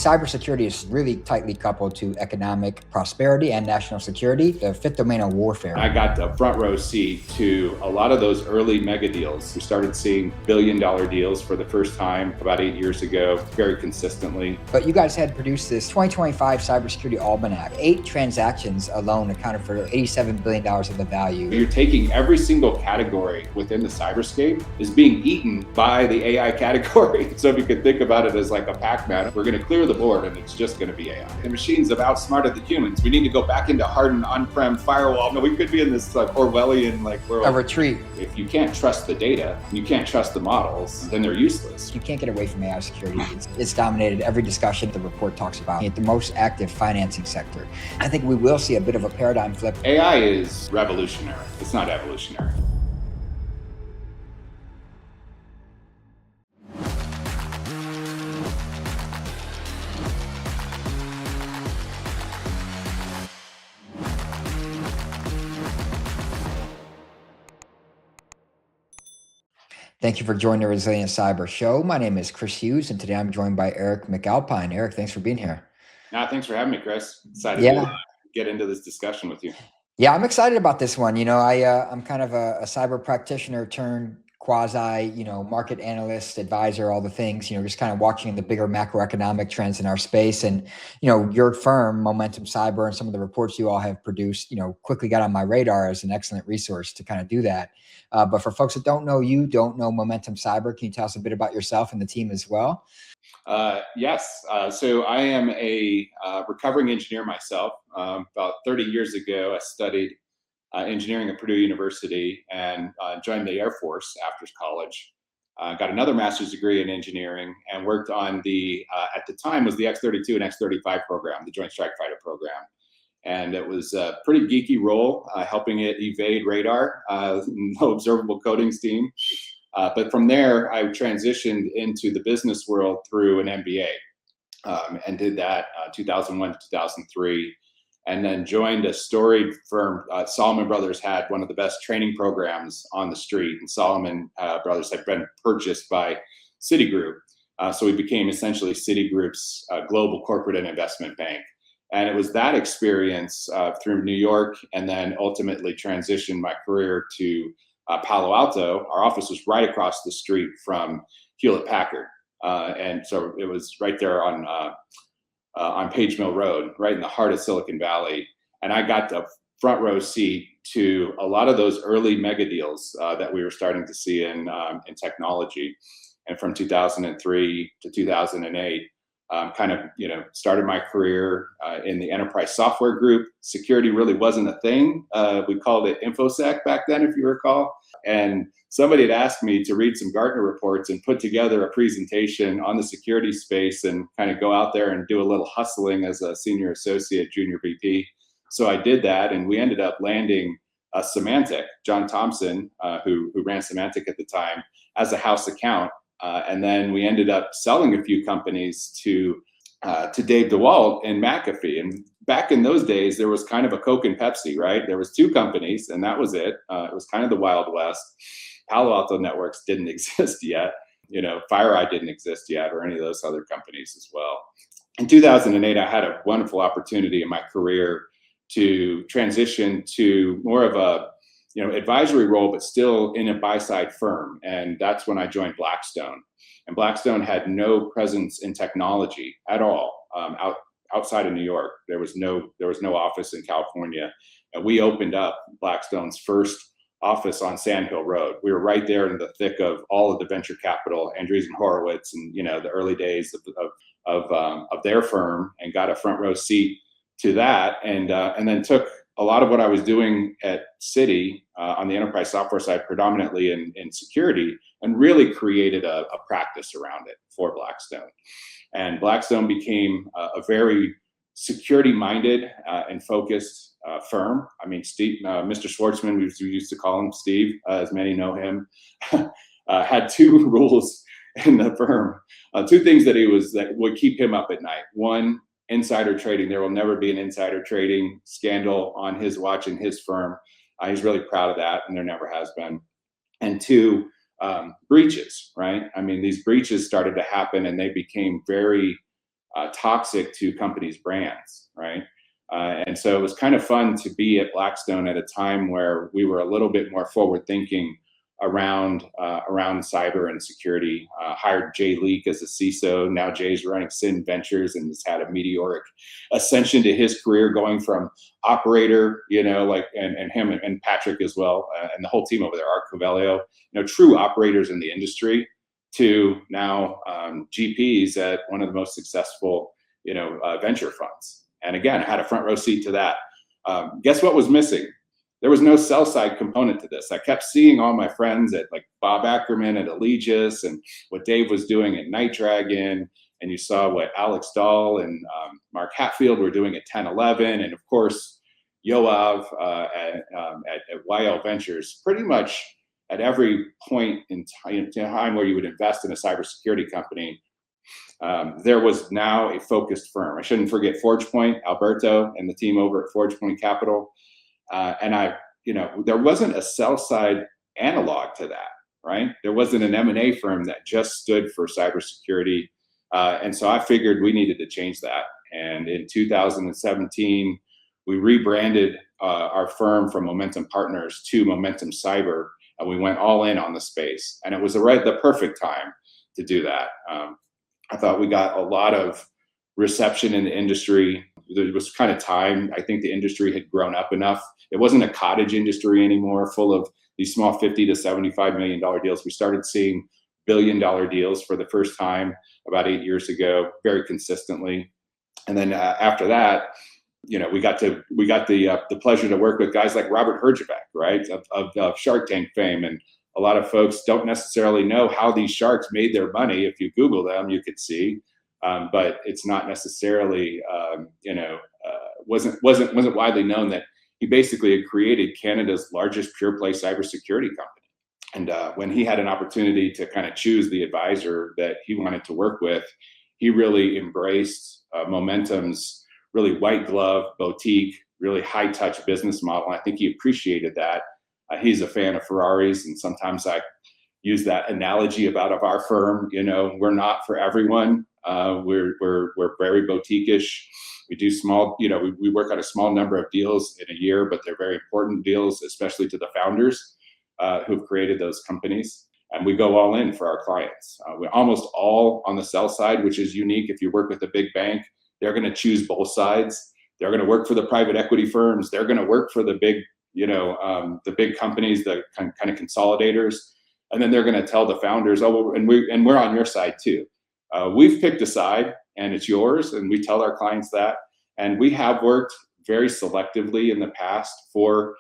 Cybersecurity is really tightly coupled to economic prosperity and national security, the fifth domain of warfare. I got the front row seat to a lot of those early mega deals. We started seeing billion-dollar deals for the first time about 8 years ago, very consistently. But you guys had produced this 2025 Cybersecurity Almanac. 8 transactions alone accounted for $87 billion of the value. You're taking every single category within the Cyberscape is being eaten by the AI category. So if you could think about it as like a Pac-Man, we're going to clear the board and it's just going to be AI. The machines have outsmarted the humans. We need to go back into hardened on-prem firewall. No, we could be in this like Orwellian world. A retreat. If you can't trust the data, you can't trust the models, then they're useless. You can't get away from AI security. It's dominated every discussion the report talks about. The most active financing sector. I think we will see a bit of a paradigm flip. AI is revolutionary. It's not evolutionary. Thank you for joining the Resilient Cyber Show. My name is Chris Hughes, and today I'm joined by Eric McAlpine. Eric, thanks for being here. Thanks for having me, Chris. Excited to get into this discussion with you. Yeah, I'm excited about this one. I'm kind of a cyber practitioner turned quasi, market analyst, advisor, all the things, just kind of watching the bigger macroeconomic trends in our space. And, your firm, Momentum Cyber, and some of the reports you all have produced, quickly got on my radar as an excellent resource to kind of do that. But for folks that don't know you, don't know Momentum Cyber, can you tell us a bit about yourself and the team as well? Yes. So I am a recovering engineer myself. About 30 years ago, I studied engineering at Purdue University and joined the Air Force after college. Got another master's degree in engineering and worked on at the time was the X-32 and X-35 program, the Joint Strike Fighter program. And it was a pretty geeky role, helping it evade radar, no observable coatings team. But from there, I transitioned into the business world through an MBA and did that 2001 to 2003. And then joined a storied firm. Salomon Brothers had one of the best training programs on the street, and Salomon Brothers had been purchased by Citigroup. So we became essentially Citigroup's global corporate and investment bank. And it was that experience through New York, and then ultimately transitioned my career to Palo Alto. Our office was right across the street from Hewlett Packard. And so it was right there on Page Mill Road, right in the heart of Silicon Valley. And I got the front row seat to a lot of those early mega deals that we were starting to see in technology. And from 2003 to 2008, started my career in the enterprise software group. Security really wasn't a thing. We called it infosec back then, if you recall. And somebody had asked me to read some Gartner reports and put together a presentation on the security space and kind of go out there and do a little hustling as a senior associate, junior VP. So I did that, and we ended up landing Symantec, John Thompson, who ran Symantec at the time, as a house account. And then we ended up selling a few companies to Dave DeWalt and McAfee. And back in those days, there was kind of a Coke and Pepsi, right? There was 2 companies, and that was it. It was kind of the Wild West. Palo Alto Networks didn't exist yet. FireEye didn't exist yet, or any of those other companies as well. In 2008, I had a wonderful opportunity in my career to transition to more of a advisory role, but still in a buy-side firm. And that's when I joined Blackstone. And Blackstone had no presence in technology at all outside of New York. There was no office in California. And we opened up Blackstone's first office on Sand Hill Road. We were right there in the thick of all of the venture capital, Andreessen Horowitz, and the early days of their firm, and got a front row seat to that, and then took a lot of what I was doing at Citi on the enterprise software side, predominantly in security, and really created a practice around it for Blackstone. And Blackstone became a very security-minded and focused firm. I mean, Steve, Mr. Schwartzman, we used to call him Steve, as many know him, had 2 rules in the firm. 2 things that would keep him up at night. One, insider trading. There will never be an insider trading scandal on his watch in his firm. He's really proud of that, and there never has been. And 2, breaches, right? I mean, these breaches started to happen, and they became very toxic to companies' brands, right? And so it was kind of fun to be at Blackstone at a time where we were a little bit more forward thinking around cyber and security. Hired Jay Leak as a CISO. Now Jay's running Sin Ventures and has had a meteoric ascension to his career, going from operator, and him and Patrick as well, and the whole team over there, Art Covelio, true operators in the industry, to now GPs at one of the most successful, venture funds. And again, I had a front row seat to that. Guess what was missing? There was no sell side component to this. I kept seeing all my friends at like Bob Ackerman at Allegis, and what Dave was doing at Night Dragon, and you saw what Alex Dahl and Mark Hatfield were doing at 1011, and of course Yoav at YL Ventures. Pretty much at every point in time where you would invest in a cybersecurity company, there was now a focused firm. I shouldn't forget ForgePoint, Alberto, and the team over at ForgePoint Capital. And there wasn't a sell side analog to that, right? There wasn't an M&A firm that just stood for cybersecurity. And so I figured we needed to change that. And in 2017, we rebranded our firm from Momentum Partners to Momentum Cyber, and we went all in on the space. And it was the perfect time to do that. I thought we got a lot of reception in the industry. There was kind of time. I think the industry had grown up enough. It wasn't a cottage industry anymore, full of these small $50 to $75 million deals. We started seeing billion-dollar deals for the first time about 8 years ago, very consistently. And then after that, we got the pleasure to work with guys like Robert Herjavec, right, of Shark Tank fame. And a lot of folks don't necessarily know how these sharks made their money. If you Google them, you could see, but it's not necessarily, wasn't widely known that he basically had created Canada's largest pure play cybersecurity company. And when he had an opportunity to kind of choose the advisor that he wanted to work with, he really embraced Momentum's really white glove, boutique, really high touch business model. And I think he appreciated that. He's a fan of Ferraris, and sometimes I use that analogy of our firm. We're not for everyone. We're very boutique-ish. We do small, we work on a small number of deals in a year, but they're very important deals, especially to the founders who've created those companies. And we go all in for our clients. We're almost all on the sell side, which is unique. If you work with a big bank, they're going to choose both sides. They're going to work for the private equity firms. They're going to work for the big the big companies, the kind of consolidators, and then they're going to tell the founders, oh, well, and we're on your side too. We've picked a side, and it's yours, and we tell our clients that. And we have worked very selectively in the past for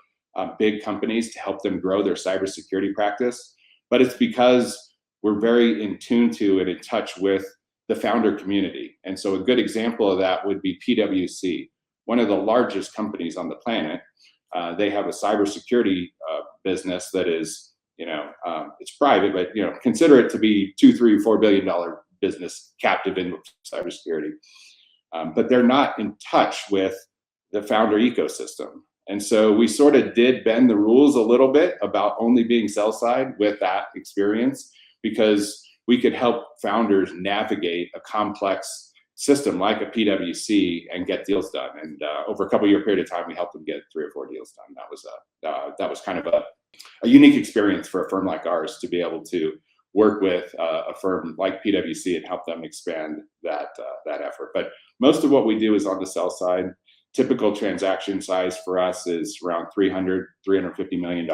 big companies to help them grow their cybersecurity practice, but it's because we're very in tune to and in touch with the founder community. And so a good example of that would be PwC, one of the largest companies on the planet. They have a cybersecurity business that is, it's private, but consider it to be $2, $3, $4 billion business captive in cybersecurity. But they're not in touch with the founder ecosystem. And so we sort of did bend the rules a little bit about only being sell side with that experience, because we could help founders navigate a complex system like a PwC and get deals done. And over a couple-year period of time, we helped them get 3 or 4 deals done. That was kind of a unique experience for a firm like ours to be able to work with a firm like PwC and help them expand that effort. But most of what we do is on the sell side. Typical transaction size for us is around $350 million.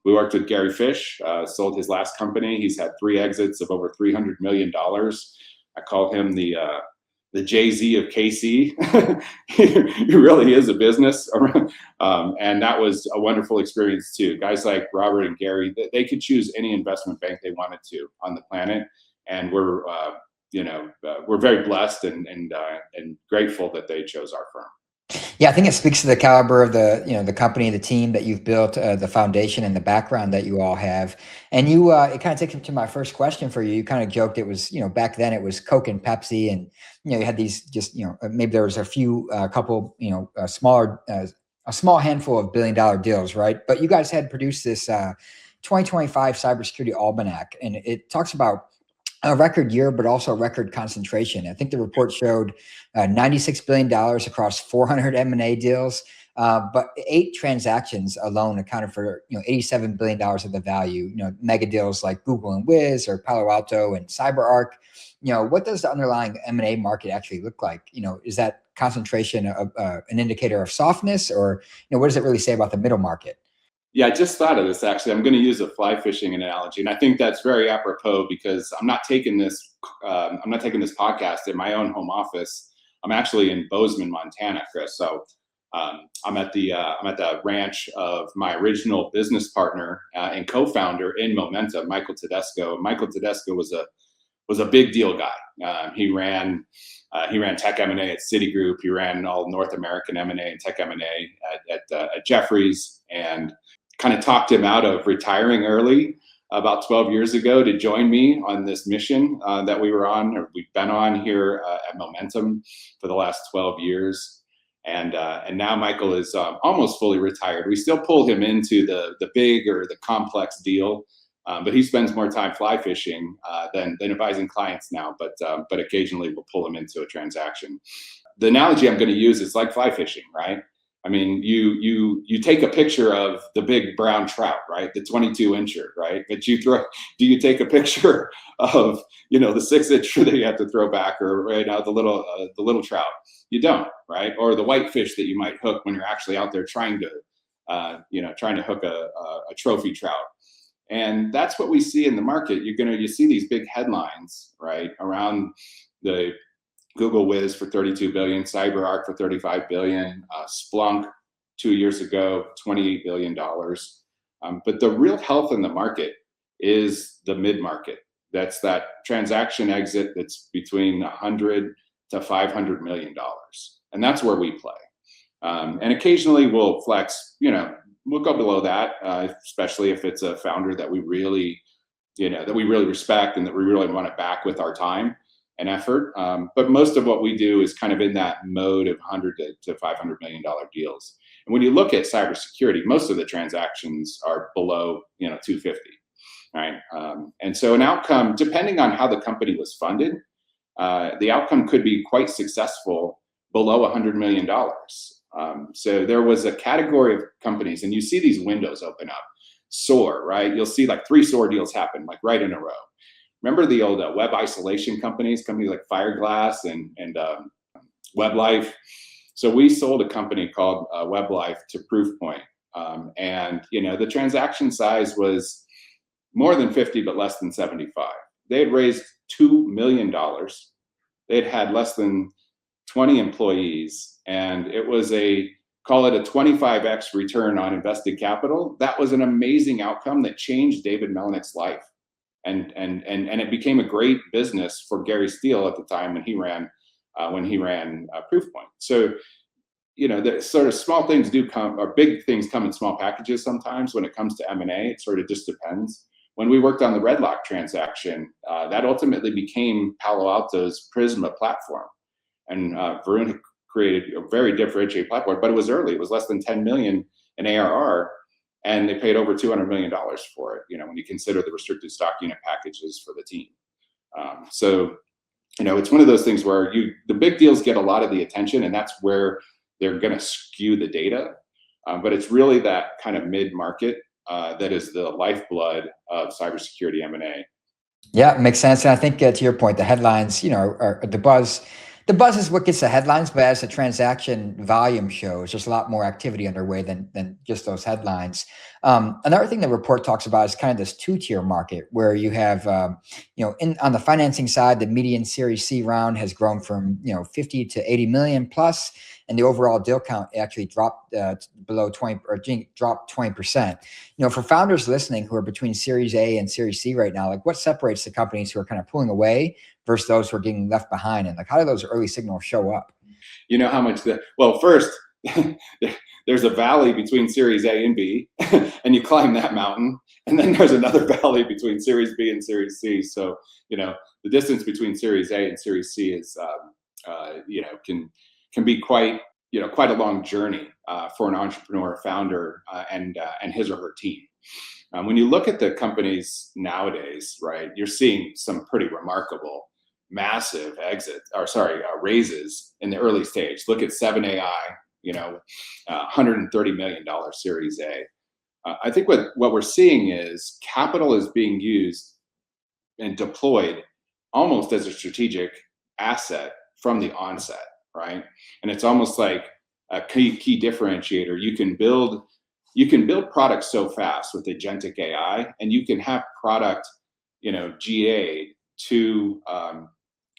We worked with Gary Fish, sold his last company. He's had 3 exits of over $300 million. I call him the Jay-Z of KC. He really is a business. And that was a wonderful experience too. Guys like Robert and Gary, they could choose any investment bank they wanted to on the planet. And we're very blessed and grateful that they chose our firm. Yeah, I think it speaks to the caliber of the company, the team that you've built, the foundation and the background that you all have. And it kind of takes me to my first question for you. You kind of joked it was, back then it was Coke and Pepsi, and you had these just, maybe there was a small handful of billion-dollar deals, right? But you guys had produced this 2025 Cybersecurity Almanac, and it talks about a record year, but also a record concentration. I think the report showed $96 billion across 400 M&A deals, but 8 transactions alone accounted for $87 billion of the value. Mega deals like Google and Wiz, or Palo Alto and CyberArk. What does the underlying M&A market actually look like? Is that concentration an indicator of softness, or what does it really say about the middle market? Yeah, I just thought of this actually. I'm going to use a fly fishing analogy, and I think that's very apropos because I'm not taking this podcast in my own home office. I'm actually in Bozeman, Montana, Chris. So I'm at the ranch of my original business partner and co-founder in Momentum, Michael Tedesco. Michael Tedesco was a big deal guy. He ran tech M&A at Citigroup. He ran all North American M&A and tech M&A at Jefferies, and kind of talked him out of retiring early about 12 years ago to join me on this mission that we were on, or we've been on here at Momentum for the last 12 years. And now Michael is almost fully retired. We still pull him into the big or the complex deal, but he spends more time fly fishing than advising clients now. But occasionally we'll pull him into a transaction. The analogy I'm going to use is like fly fishing, right? I mean, you take a picture of the big brown trout, right? The 22-incher, right? But do you take a picture of, the 6-incher that you have to throw back, or the little trout? You don't, right? Or the whitefish that you might hook when you're actually out there trying to hook a trophy trout. And that's what we see in the market. You see these big headlines, right, around the Google Wiz for $32 billion, CyberArk for $35 billion, Splunk 2 years ago, $28 billion. But the real health in the market is the mid-market. That's that transaction exit that's between 100 to $500 million. And that's where we play. And occasionally we'll flex, we'll go below that, especially if it's a founder that we really respect and that we really want to back with our time and effort. But most of what we do is kind of in that mode of 100 to $500 million deals. And when you look at cybersecurity, most of the transactions are below 250, right? And so an outcome, depending on how the company was funded, the outcome could be quite successful below $100 million. So there was a category of companies, and you see these windows open up. SOAR, right? You'll see like 3 SOAR deals happen, like right in a row. Remember the old web isolation companies like Fireglass and WebLife? So we sold a company called WebLife to Proofpoint. And the transaction size was more than 50, but less than 75. They had raised $2 million. They had less than 20 employees, and it was call it a 25x return on invested capital. That was an amazing outcome that changed David Melnick's life. And it became a great business for Gary Steele at the time when he ran Proofpoint. So, the sort of small things do come, or big things come in small packages sometimes when it comes to M&A. It sort of just depends. When we worked on the Redlock transaction, that ultimately became Palo Alto's Prisma platform. And Varun created a very differentiated platform, but it was early. It was less than 10 million in ARR. And they paid over $200 million for it, when you consider the restricted stock unit packages for the team. So, it's one of those things where the big deals get a lot of the attention, and that's where they're going to skew the data. But it's really that kind of mid-market that is the lifeblood of cybersecurity M&A. Yeah, makes sense. And I think to your point, the headlines, are the buzz. The buzz is what gets the headlines, but as the transaction volume shows, there's a lot more activity underway than just those headlines. Another thing the report talks about is kind of this 2-tier market where you have, on the financing side, the median Series C round has grown from 50 to 80 million plus, and the overall deal count actually dropped below 20 or dropped 20%. For founders listening who are between Series A and Series C right now, like what separates the companies who are kind of pulling away versus those who are getting left behind, and like how do those early signals show up? How much first there's a valley between Series A and B, and you climb that mountain, and then there's another valley between Series B and Series C. So the distance between Series A and Series C is can be quite a long journey for an entrepreneur founder and his or her team. When you look at the companies nowadays, right, you're seeing some pretty remarkable, massive raises in the early stage. Look at 7AI, $130 million Series A. I think what we're seeing is capital is being used and deployed almost as a strategic asset from the onset, right? And it's almost like a key differentiator. You can build products so fast with agentic AI, and you can have product, GA to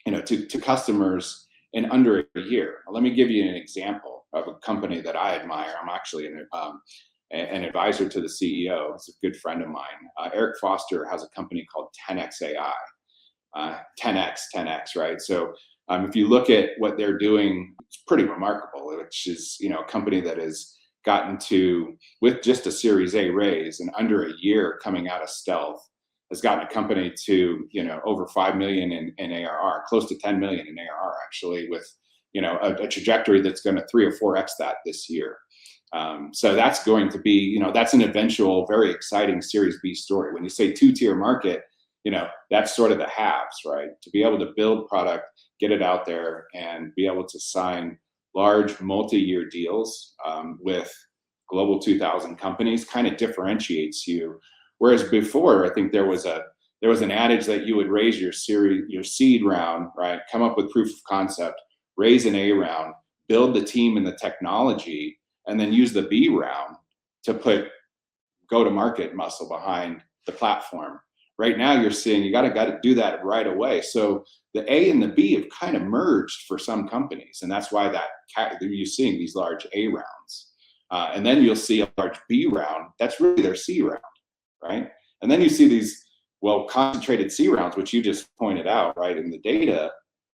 to customers in under a year. Let me give you an example of a company that I admire. I'm actually an advisor to the CEO. It's a good friend of mine. Eric Foster has a company called 10x AI. 10x, right? So if you look at what they're doing, it's pretty remarkable, which is, a company that has gotten to, with just a Series A raise and under a year coming out of stealth, has gotten a company to, over 5 million in ARR, close to 10 million in ARR, actually, with, a trajectory that's going to 3 or 4x that this year. So that's going to be, that's an eventual, very exciting Series B story. When you say two-tier market, that's sort of the haves, right? To be able to build product, get it out there, and be able to sign large multi-year deals with Global 2000 companies kind of differentiates you. Whereas before, I think there was an adage that you would raise your seed round, right? Come up with proof of concept, raise an A round, build the team and the technology, and then use the B round to put go-to-market muscle behind the platform. Right now, you're seeing you got to do that right away. So the A and the B have kind of merged for some companies, and that's why you're seeing these large A rounds, and then you'll see a large B round. That's really their C round, right? And then you see these concentrated C rounds, which you just pointed out, right, in the data.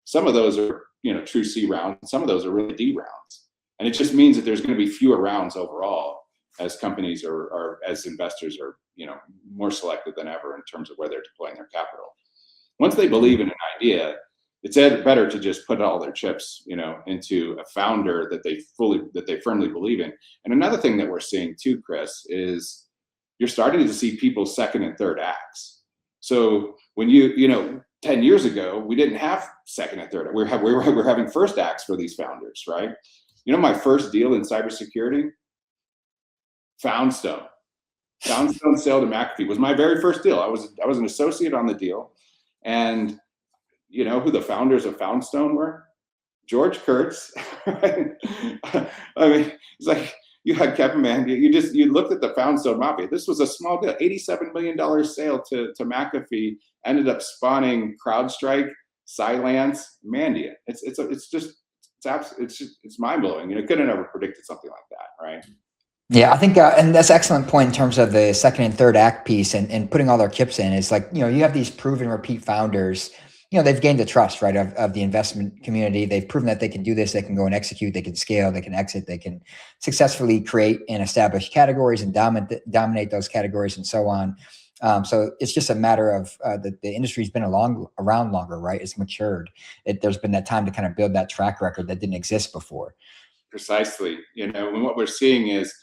Some of those are true C rounds, and some of those are really D rounds, and it just means that there's going to be fewer rounds overall as companies are as investors are more selective than ever in terms of where they're deploying their capital. Once they believe in an idea, it's better to just put all their chips into a founder that they firmly believe in. And another thing that we're seeing too, Chris, is you're starting to see people's second and third acts. So when 10 years ago, we didn't have second and third. We're having first acts for these founders, right? My first deal in cybersecurity, Foundstone sale to McAfee was my very first deal. I was an associate on the deal, and you know who the founders of Foundstone were? George Kurtz. I mean, it's like you had Kevin, man. You looked at the Foundstone mafia. This was a small deal, $87 million sale to McAfee. Ended up spawning CrowdStrike, Cylance, Mandiant. It's mind blowing. Could have never predicted something like that, right? Yeah, I think, and that's an excellent point in terms of the second and third act piece and putting all their chips in. It's like, you have these proven repeat founders, they've gained the trust, right, of the investment community. They've proven that they can do this. They can go and execute. They can scale. They can exit. They can successfully create and establish categories and dominate those categories and so on. So it's just a matter of the industry's been around longer, right? It's matured. There's been that time to kind of build that track record that didn't exist before. Precisely. And what we're seeing is,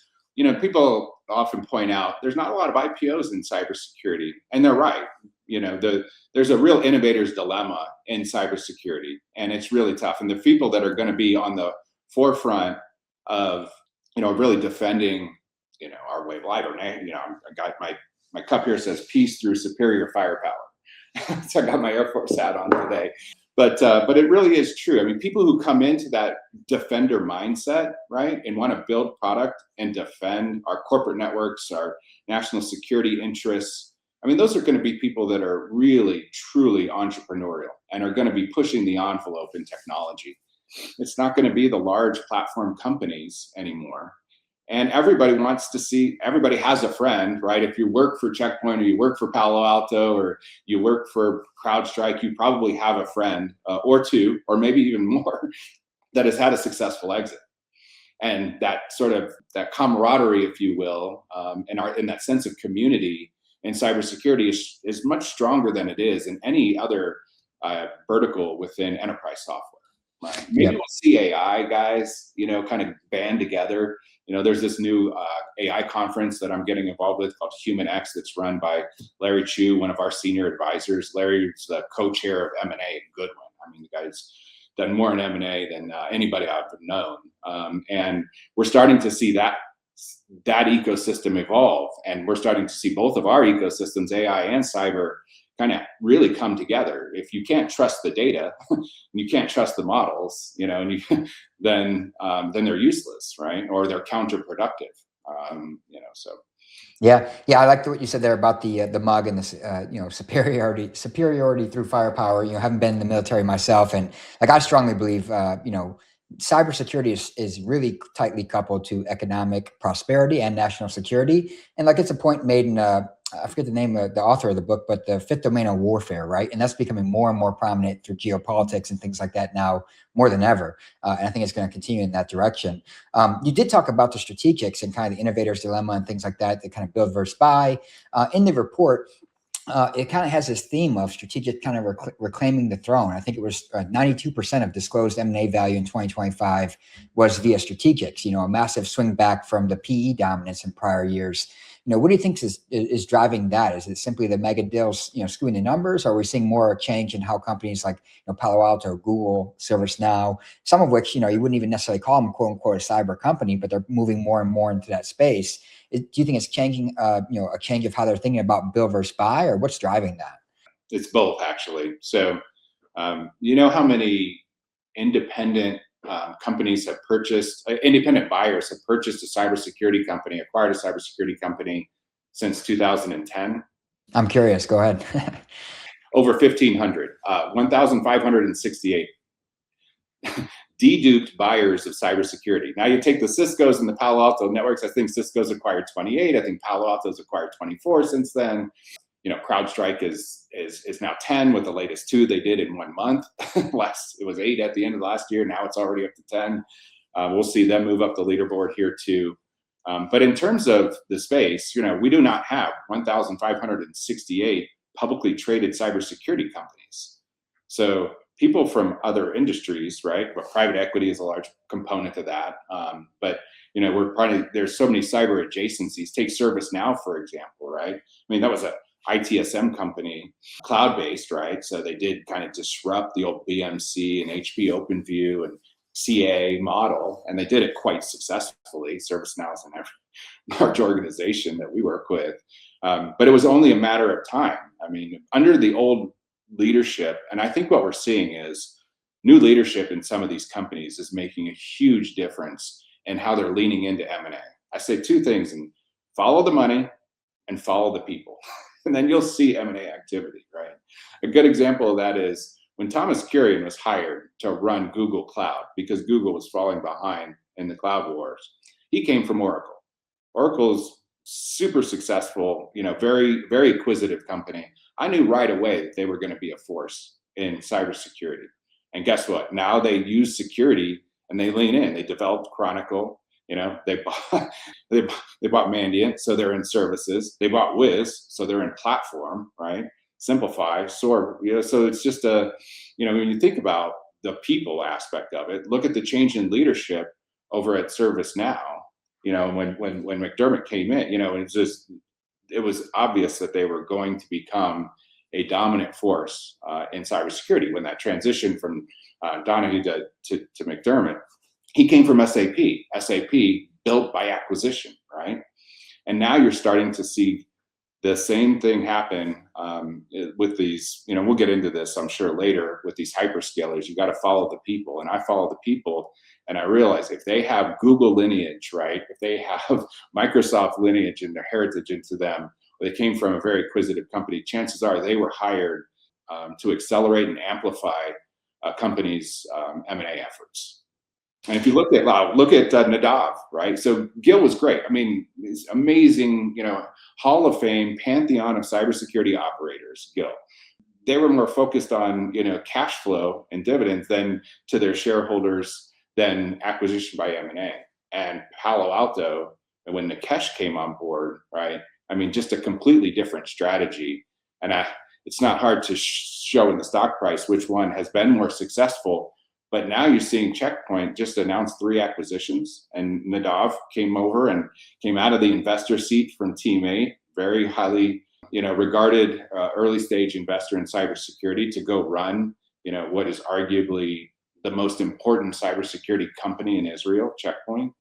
people often point out there's not a lot of IPOs in cybersecurity, and they're right. There's a real innovator's dilemma in cybersecurity, and it's really tough. And the people that are going to be on the forefront of, really defending, our way of life. I got my cup here says peace through superior firepower. So I got my Air Force hat on today. But it really is true. I mean, people who come into that defender mindset, right, and want to build product and defend our corporate networks, our national security interests, I mean, those are going to be people that are really, truly entrepreneurial and are going to be pushing the envelope in technology. It's not going to be the large platform companies anymore. And everybody has a friend, right? If you work for Checkpoint or you work for Palo Alto or you work for CrowdStrike, you probably have a friend or two, or maybe even more, that has had a successful exit. And that camaraderie, if you will, in that sense of community in cybersecurity is much stronger than it is in any other vertical within enterprise software. right? Maybe we'll see AI guys, kind of band together. There's this new AI conference that I'm getting involved with called Human X that's run by Larry Chu, one of our senior advisors. Larry's the co-chair of M&A at Goodwin. I mean, the guy's done more in M&A than anybody I've known. And we're starting to see that ecosystem evolve. And we're starting to see both of our ecosystems, AI and cyber, kind of really come together. If you can't trust the data, you can't trust the models, then they're useless, right? Or they're counterproductive, so. Yeah, I liked what you said there about the mug and the superiority through firepower. Haven't been in the military myself, and like I strongly believe, cybersecurity is really tightly coupled to economic prosperity and national security. And like it's a point made in I forget the name of the author of the book, but the fifth domain of warfare, right? And that's becoming more and more prominent through geopolitics and things like that now more than ever. And I think it's going to continue in that direction. You did talk about the strategics and kind of the innovator's dilemma and things like that kind of build versus buy. In the report, it kind of has this theme of strategic kind of reclaiming the throne. I think it was 92% of disclosed M&A value in 2025 was via strategics, a massive swing back from the PE dominance in prior years. What do you think is driving that? Is it simply the mega deals, skewing the numbers, or are we seeing more change in how companies like Palo Alto, Google, ServiceNow, some of which, you wouldn't even necessarily call them quote unquote a cyber company, but they're moving more and more into that space. Do you think it's changing, a change of how they're thinking about build versus buy, or what's driving that? It's both, actually. So, how many independent companies have purchased, independent buyers have purchased a cybersecurity company, acquired a cybersecurity company since 2010? I'm curious. Go ahead. Over 1,500, 1,568 deduped buyers of cybersecurity. Now you take the Cisco's and the Palo Alto networks. I think Cisco's acquired 28. I think Palo Alto's acquired 24 since then. CrowdStrike is now 10 with the latest 2 they did in 1 month. It was 8 at the end of last year. Now it's already up to 10. We'll see them move up the leaderboard here too. But in terms of the space, we do not have 1,568 publicly traded cybersecurity companies. So people from other industries, right? But private equity is a large component of that. But there's so many cyber adjacencies. Take ServiceNow, for example, right? I mean, that was a ITSM company, cloud-based, right? So they did kind of disrupt the old BMC and HP OpenView and CA model, and they did it quite successfully. ServiceNow is an large organization that we work with, but it was only a matter of time. I mean, under the old leadership, and I think what we're seeing is new leadership in some of these companies is making a huge difference in how they're leaning into M&A. I say 2 things, and follow the money and follow the people. And then you'll see M&A activity, right? A good example of that is when Thomas Kurian was hired to run Google Cloud because Google was falling behind in the cloud wars. He came from Oracle. Oracle's super successful, very, very acquisitive company. I knew right away that they were going to be a force in cybersecurity. And guess what? Now they use security and they lean in. They developed Chronicle. They bought Mandiant, so they're in services. They bought Wiz, so they're in platform, right? Simplify, SOAR. So it's just when you think about the people aspect of it, look at the change in leadership over at ServiceNow. When McDermott came in, it was obvious that they were going to become a dominant force in cybersecurity. When that transition from Donahue to McDermott, he came from SAP. SAP built by acquisition, right? And now you're starting to see the same thing happen with these, we'll get into this, I'm sure, later with these hyperscalers. You got to follow the people. And I follow the people, and I realize if they have Google lineage, right? If they have Microsoft lineage and their heritage into them, or they came from a very acquisitive company, chances are they were hired to accelerate and amplify a company's M&A efforts. And if you look at Nadav, right? So Gil was great. I mean, he's amazing, Hall of Fame, pantheon of cybersecurity operators, Gil. They were more focused on, cash flow and dividends than to their shareholders than acquisition by M&A. And Palo Alto, when Nikesh came on board, right? I mean, just a completely different strategy. And it's not hard to show in the stock price which one has been more successful But now you're seeing Checkpoint just announced 3 acquisitions, and Nadav came over and came out of the investor seat from Team 8, very highly regarded early stage investor in cybersecurity, to go run what is arguably the most important cybersecurity company in Israel, Checkpoint.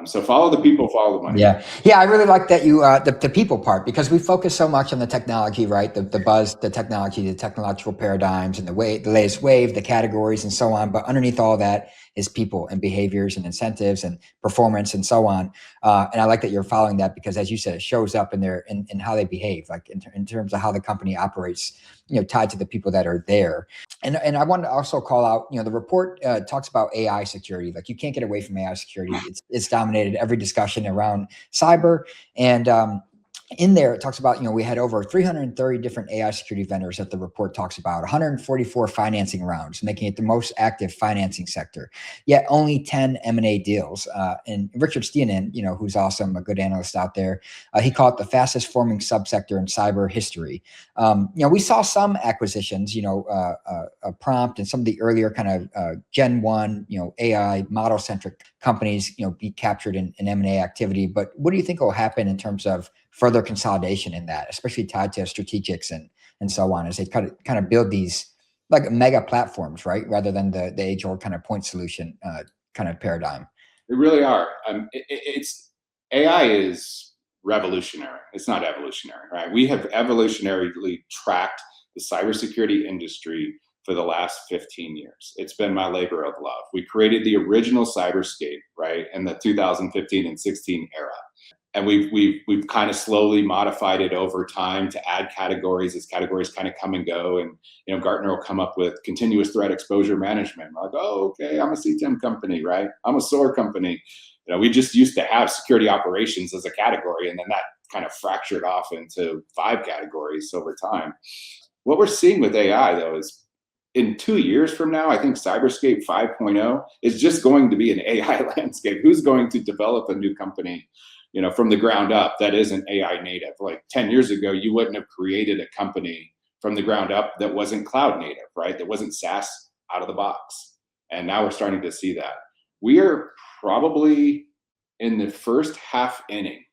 So follow the people, follow the money. Yeah. I really like that you the people part, because we focus so much on the technology, right? The buzz, the technology, the technological paradigms, and the latest wave, the categories, and so on. But underneath all that is people and behaviors and incentives and performance and so on. And I like that you're following that, because, as you said, it shows up in in how they behave, like in terms of how the company operates, tied to the people that are there. And I wanted to also call out, the report talks about AI security. Like, you can't get away from AI security. It's dominated every discussion around cyber. And in there, it talks about, we had over 330 different AI security vendors that the report talks about, 144 financing rounds, making it the most active financing sector, yet only 10 M&A deals. And Richard Steenan, who's awesome, a good analyst out there, he called it the fastest forming subsector in cyber history. We saw some acquisitions, Prompt and some of the earlier kind of Gen 1, AI model-centric companies, be captured in M&A activity. But what do you think will happen in terms of further consolidation in that, especially tied to strategics and so on, as they kind of build these like mega platforms, right? Rather than the age-old kind of point solution kind of paradigm. They really are. It's AI is revolutionary. It's not evolutionary, right? We have evolutionarily tracked the cybersecurity industry for the last 15 years. It's been my labor of love. We created the original Cyberscape, right, in the 2015 and 16 era. And we've kind of slowly modified it over time to add categories as categories kind of come and go. And Gartner will come up with continuous threat exposure management. We're like, oh, okay, I'm a CTEM company, right? I'm a SOAR company. We just used to have security operations as a category, and then that kind of fractured off into 5 categories over time. What we're seeing with AI, though, is in 2 years from now, I think Cyberscape 5.0 is just going to be an AI landscape. Who's going to develop a new company from the ground up that isn't AI native? Like 10 years ago, you wouldn't have created a company from the ground up that wasn't cloud native, right? That wasn't SaaS out of the box. And now we're starting to see that. We are probably in the first half inning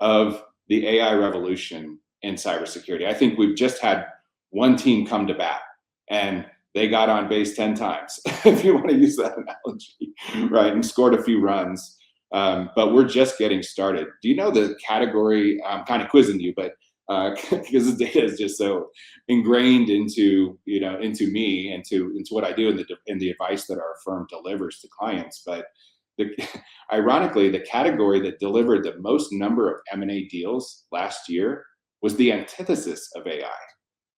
of the AI revolution in cybersecurity. I think we've just had one team come to bat, and they got on base 10 times, if you want to use that analogy, right? And scored a few runs. But we're just getting started. Do you know the category? I'm kind of quizzing you, but because the data is just so ingrained into me, into what I do, and the advice that our firm delivers to clients. But ironically, the category that delivered the most number of M&A deals last year was the antithesis of AI.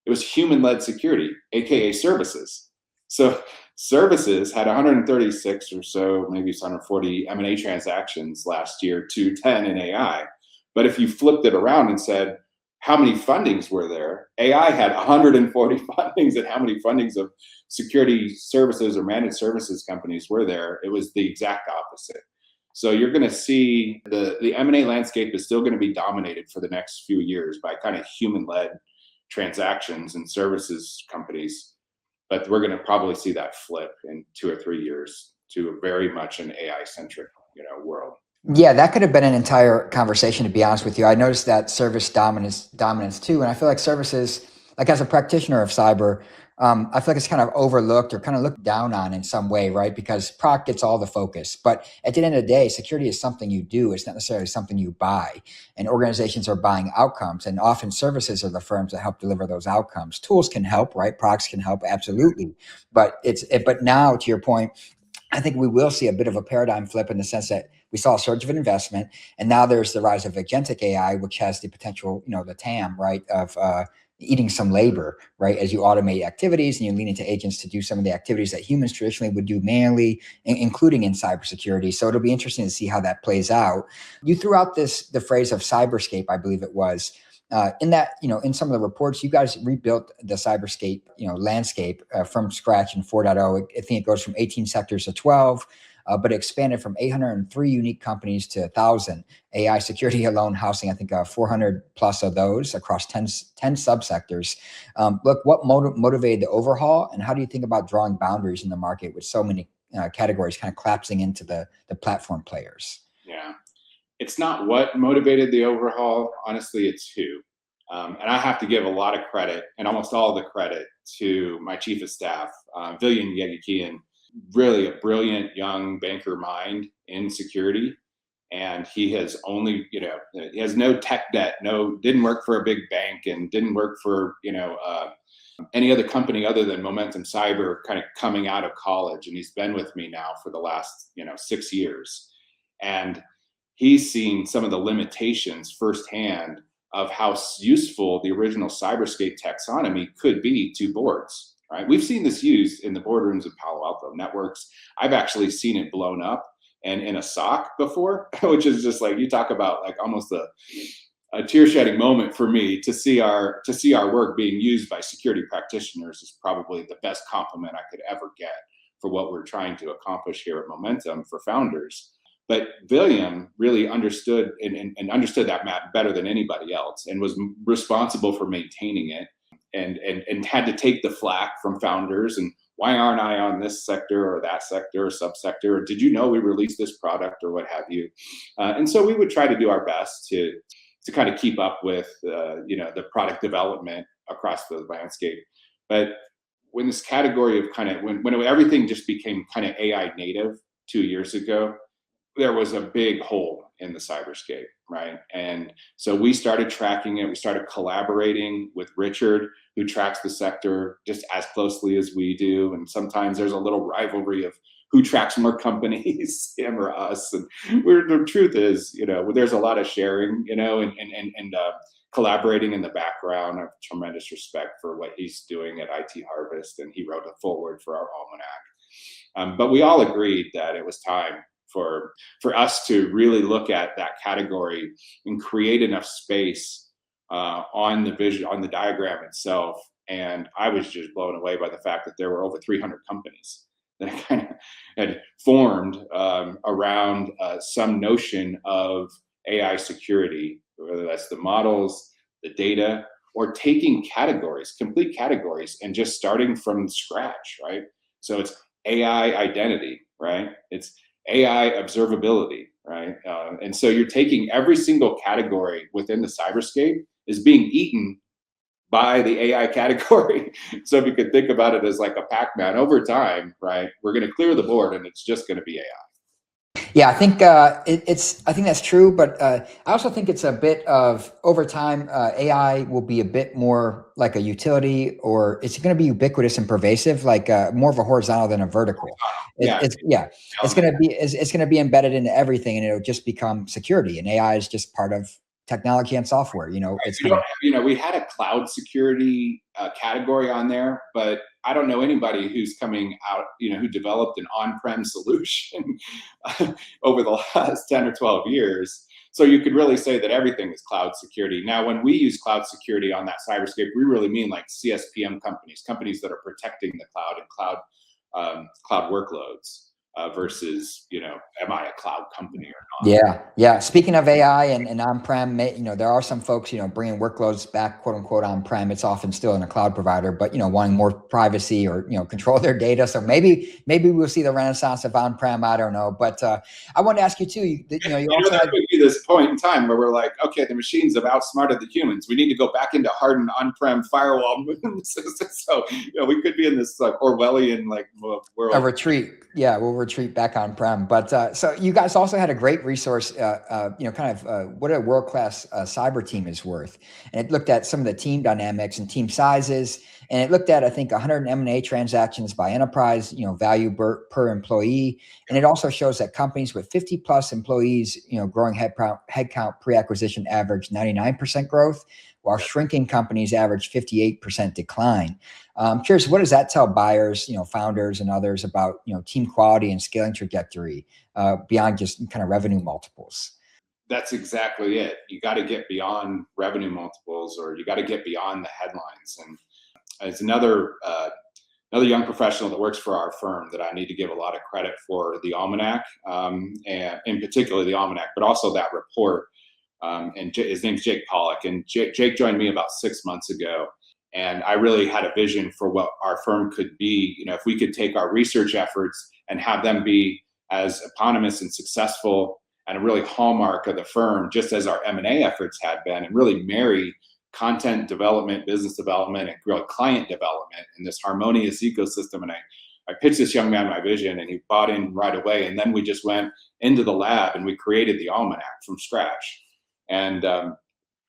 It was human-led security, aka services. So services had 136 or so, maybe 140 M&A transactions last year to 10 in AI. But if you flipped it around and said, how many fundings were there? AI had 140 fundings, and how many fundings of security services or managed services companies were there? It was the exact opposite. So you're going to see the M&A landscape is still going to be dominated for the next few years by kind of human-led transactions and services companies. But we're going to probably see that flip in 2 or 3 years to a very much an AI-centric, world. Yeah, that could have been an entire conversation, to be honest with you. I noticed that service dominance too, and I feel like services, like as a practitioner of cyber, I feel like it's kind of overlooked or kind of looked down on in some way, right? Because product gets all the focus, but at the end of the day, security is something you do. It's not necessarily something you buy, and organizations are buying outcomes, and often services are the firms that help deliver those outcomes. Tools can help, right? Products can help, absolutely, but but now, to your point, I think we will see a bit of a paradigm flip in the sense that we saw a surge of investment, and now there's the rise of agentic AI, which has the potential, the TAM, right, of eating some labor, right, as you automate activities and you lean into agents to do some of the activities that humans traditionally would do manually, including in cybersecurity. So it'll be interesting to see how that plays out. You threw out the phrase of Cyberscape, I believe it was. In that, in some of the reports, you guys rebuilt the Cyberscape, landscape from scratch in 4.0. I think it goes from 18 sectors to 12. but expanded from 803 unique companies to 1,000. AI security alone housing, I think, 400 plus of those across 10 subsectors. Look, what motivated the overhaul, and how do you think about drawing boundaries in the market with so many categories kind of collapsing into the platform players? Yeah, it's not what motivated the overhaul. Honestly, it's who. And I have to give a lot of credit, and almost all the credit, to my chief of staff, Villian Yegikian, really a brilliant young banker mind in security. And he has only, he has no tech debt, didn't work for a big bank, and didn't work for, any other company other than Momentum Cyber, kind of coming out of college. And he's been with me now for the last, 6 years. And he's seen some of the limitations firsthand of how useful the original Cyberscape taxonomy could be to boards, right? We've seen this used in the boardrooms of Palo Alto Networks. I've actually seen it blown up and in a SOC before, which is just like, you talk about like almost a tear-shedding moment for me to see our work being used by security practitioners is probably the best compliment I could ever get for what we're trying to accomplish here at Momentum for founders. But William really understood and understood that map better than anybody else, and was responsible for maintaining it, and had to take the flack from founders. And why aren't I on this sector or that sector or subsector? Or did you know we released this product or what have you? And so we would try to do our best to kind of keep up with the product development across the landscape. But when this category of when everything just became kind of AI native 2 years ago, there was a big hole in the Cyberscape, right? And so we started tracking it. We started collaborating with Richard, who tracks the sector just as closely as we do. And sometimes there's a little rivalry of who tracks more companies, him or us. And the truth is, there's a lot of sharing, and collaborating in the background. I have tremendous respect for what he's doing at IT Harvest, and he wrote a foreword for our almanac. But we all agreed that it was time for us to really look at that category and create enough space on the vision, on the diagram itself. And I was just blown away by the fact that there were over 300 companies that kind of had formed around some notion of AI security, whether that's the models, the data, or taking categories, complete categories, and just starting from scratch, right? So it's AI identity, right? It's AI observability, right? And so you're taking every single category within the Cyberscape is being eaten by the AI category. So if you could think about it as like a Pac-Man over time, right? We're going to clear the board, and it's just going to be AI. Yeah, I think I think that's true, but I also think it's a bit of over time. AI will be a bit more like a utility, or it's going to be ubiquitous and pervasive, like more of a horizontal than a vertical. It's going to be embedded into everything, and it'll just become security. And AI is just part of technology and software. It's we had a cloud security category on there, but I don't know anybody who's coming out, who developed an on-prem solution over the last 10 or 12 years. So you could really say that everything is cloud security. Now, when we use cloud security on that Cyberscape, we really mean like CSPM companies that are protecting the cloud and cloud workloads. Versus, am I a cloud company or not? Yeah. Speaking of AI and on-prem, there are some folks, bringing workloads back, quote unquote, on-prem. It's often still in a cloud provider, but, wanting more privacy or, control of their data. So maybe we'll see the renaissance of on-prem. I don't know. But I want to ask you too, you also there could be this point in time where we're like, okay, the machines have outsmarted the humans. We need to go back into hardened on-prem firewall. So, we could be in this like Orwellian world. A retreat. Yeah, we'll retreat back on-prem. But so you guys also had a great resource, what a world-class cyber team is worth. And it looked at some of the team dynamics and team sizes. And it looked at, I think, 100 M&A transactions by enterprise, value per employee. And it also shows that companies with 50 plus employees, growing headcount pre-acquisition average 99% growth, while shrinking companies average 58% decline. I'm curious, what does that tell buyers, founders and others about, team quality and scaling trajectory beyond just kind of revenue multiples? That's exactly it. You got to get beyond revenue multiples, or you got to get beyond the headlines. And it's another another young professional that works for our firm that I need to give a lot of credit for the almanac, and in particular the almanac, but also that report. And his name's Jake Pollock, and Jake joined me about 6 months ago. And I really had a vision for what our firm could be. If we could take our research efforts and have them be as eponymous and successful and a really hallmark of the firm, just as our M&A efforts had been, and really marry content development, business development, and grow client development in this harmonious ecosystem. And I pitched this young man my vision, and he bought in right away. And then we just went into the lab and we created the almanac from scratch. And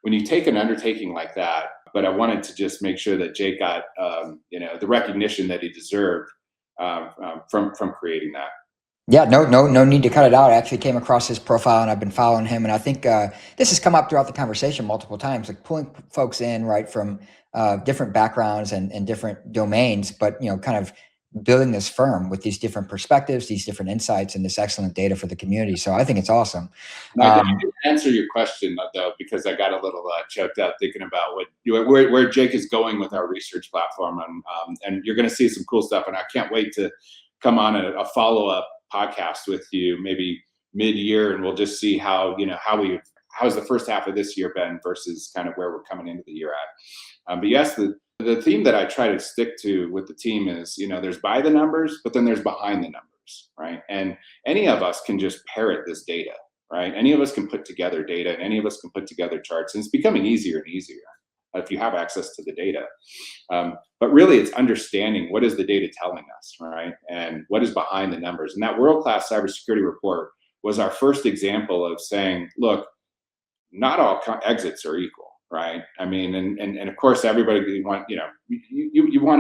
when you take an undertaking like that, but I wanted to just make sure that Jake got the recognition that he deserved from creating that. Yeah, no need to cut it out. I actually came across his profile and I've been following him. And I think this has come up throughout the conversation multiple times, like pulling folks in, right, from different backgrounds and different domains, but, kind of building this firm with these different perspectives, these different insights, and this excellent data for the community. So I think it's awesome. I didn't answer your question though, because I got a little choked up thinking about where Jake is going with our research platform, and you're going to see some cool stuff. And I can't wait to come on a follow-up podcast with you maybe mid-year, and we'll just see how's the first half of this year been versus kind of where we're coming into the year at. But yes, the theme that I try to stick to with the team is, there's by the numbers, but then there's behind the numbers, right? And any of us can just parrot this data, right? Any of us can put together data, and any of us can put together charts, and it's becoming easier and easier if you have access to the data. But really, it's understanding what is the data telling us, right? And what is behind the numbers. And that world-class cybersecurity report was our first example of saying, look, not all exits are equal. Right. I mean, and of course, everybody you want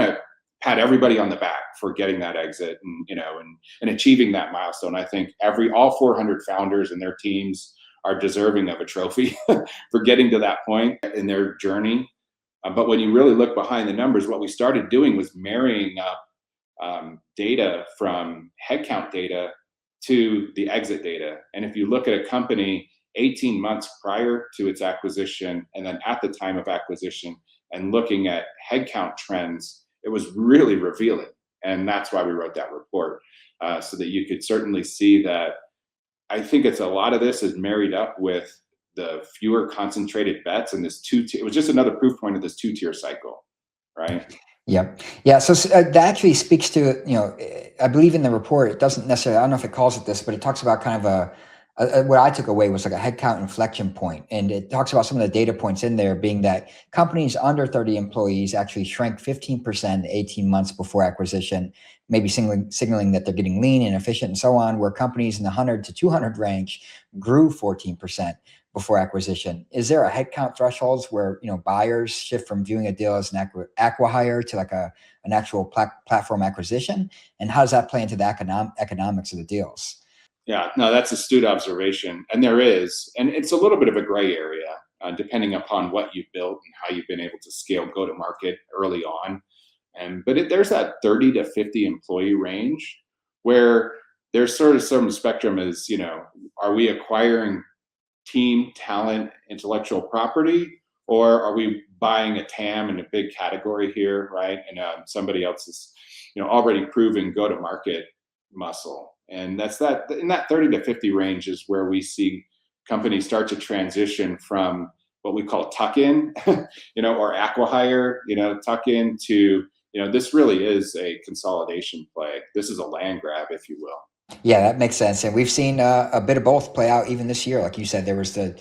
to pat everybody on the back for getting that exit and achieving that milestone. I think all 400 founders and their teams are deserving of a trophy for getting to that point in their journey. But when you really look behind the numbers, what we started doing was marrying up data from headcount data to the exit data. And if you look at a company 18 months prior to its acquisition, and then at the time of acquisition, and looking at headcount trends, it was really revealing. And that's why we wrote that report, so that you could certainly see that. I think a lot of this is married up with the fewer concentrated bets and this it was just another proof point of this 2-tier cycle, right? Yep. Yeah. So that actually speaks to, I believe in the report, it doesn't necessarily, I don't know if it calls it this, but it talks about kind of what I took away was like a headcount inflection point. And it talks about some of the data points in there being that companies under 30 employees actually shrank 15% 18 months before acquisition, maybe signaling that they're getting lean and efficient and so on, where companies in the 100 to 200 range grew 14% before acquisition. Is there a headcount thresholds where, buyers shift from viewing a deal as an acqui-hire to like an actual platform acquisition? And how does that play into the economics of the deals? Yeah, no, that's astute observation. And there is, and it's a little bit of a gray area, depending upon what you've built and how you've been able to scale go-to-market early on. But there's that 30 to 50 employee range where there's sort of some spectrum is, are we acquiring team, talent, intellectual property, or are we buying a TAM in a big category here, right? And somebody else's, already proven go-to-market muscle. And that's in that 30 to 50 range is where we see companies start to transition from what we call tuck-in, or acqui-hire, tuck-in to, this really is a consolidation play. This is a land grab, if you will. Yeah, that makes sense. And we've seen a bit of both play out even this year. Like you said, there was the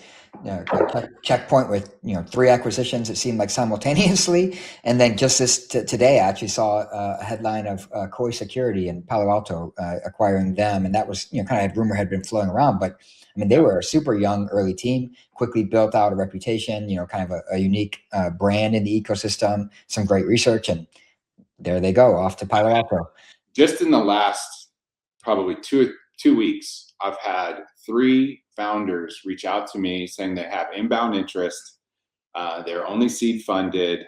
checkpoint with 3 acquisitions, it seemed like simultaneously. And then just today, I actually saw a headline of Cyerscape in Palo Alto acquiring them. And that was, kind of rumor had been flowing around. But I mean, they were a super young early team, quickly built out a reputation, kind of a unique brand in the ecosystem, some great research. And there they go, off to Palo Alto. Just in the last probably two weeks, I've had 3 founders reach out to me saying they have inbound interest. They're only seed funded,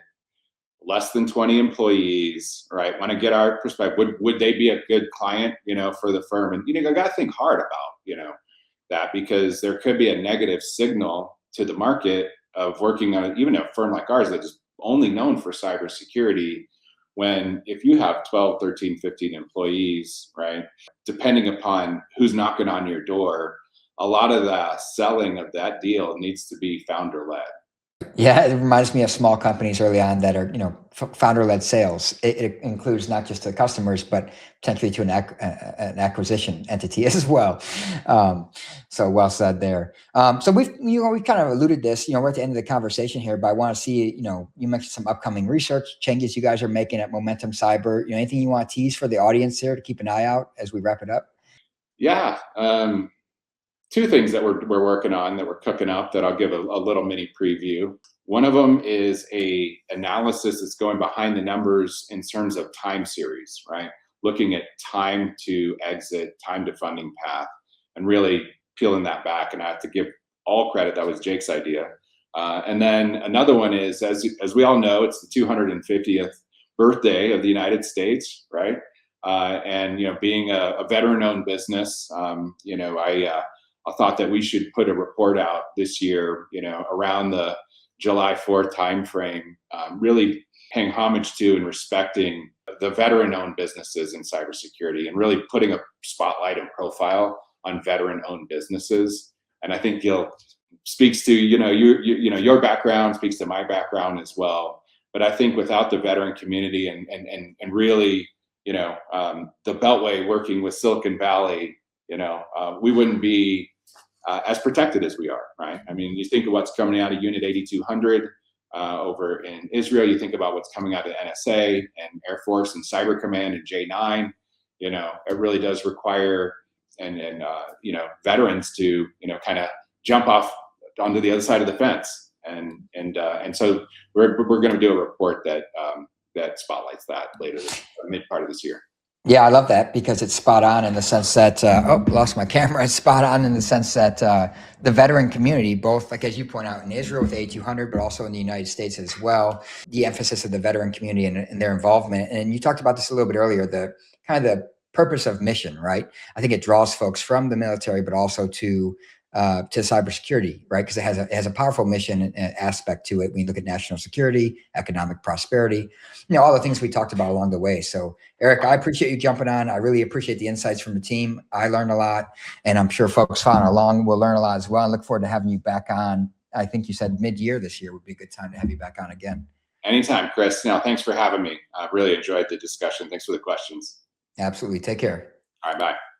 less than 20 employees, right? Want to get our perspective. Would they be a good client, for the firm? And, I got to think hard about, that, because there could be a negative signal to the market of working on even a firm like ours that is only known for cybersecurity. when if you have 12, 13, 15 employees, right, depending upon who's knocking on your door, a lot of the selling of that deal needs to be founder led. Yeah, it reminds me of small companies early on that are, founder-led sales. It includes not just the customers, but potentially to an acquisition entity as well. So well said there. So we kind of alluded this, we're at the end of the conversation here, but I want to see, you mentioned some upcoming research changes you guys are making at Momentum Cyber. Anything you want to tease for the audience here to keep an eye out as we wrap it up? Yeah. Two things that we're working on that we're cooking up that I'll give a little mini preview. One of them is a analysis that's going behind the numbers in terms of time series, right? Looking at time to exit, time to funding path, and really peeling that back. And I have to give all credit, that was Jake's idea. And then another one is, as we all know, it's the 250th birthday of the United States, right? And being a veteran-owned business, I thought that we should put a report out this year, around the July 4th timeframe, really paying homage to and respecting the veteran-owned businesses in cybersecurity, and really putting a spotlight and profile on veteran-owned businesses. And I think speaks to your background, speaks to my background as well. But I think without the veteran community and really the Beltway working with Silicon Valley, we wouldn't be as protected as we are, right? I mean, you think of what's coming out of Unit 8200 over in Israel, you think about what's coming out of NSA and Air Force and Cyber Command and J9, it really does require veterans to, kind of jump off onto the other side of the fence. And so we're going to do a report that spotlights that later mid part of this year. Yeah, I love that because it's spot on in the sense that, lost my camera. It's spot on in the sense that the veteran community, both, like as you point out, in Israel with A200, but also in the United States as well, the emphasis of the veteran community and their involvement. And you talked about this a little bit earlier, the kind of the purpose of mission, right? I think it draws folks from the military, but also to cybersecurity, right? Because it has a powerful mission aspect to it. When you look at national security, economic prosperity, all the things we talked about along the way. So Eric, I appreciate you jumping on. I really appreciate the insights from the team. I learned a lot, and I'm sure folks following along will learn a lot as well. I look forward to having you back on. I think you said mid-year this year would be a good time to have you back on again. Anytime, Chris. Thanks for having me. I really enjoyed the discussion. Thanks for the questions. Absolutely. Take care. All right, bye.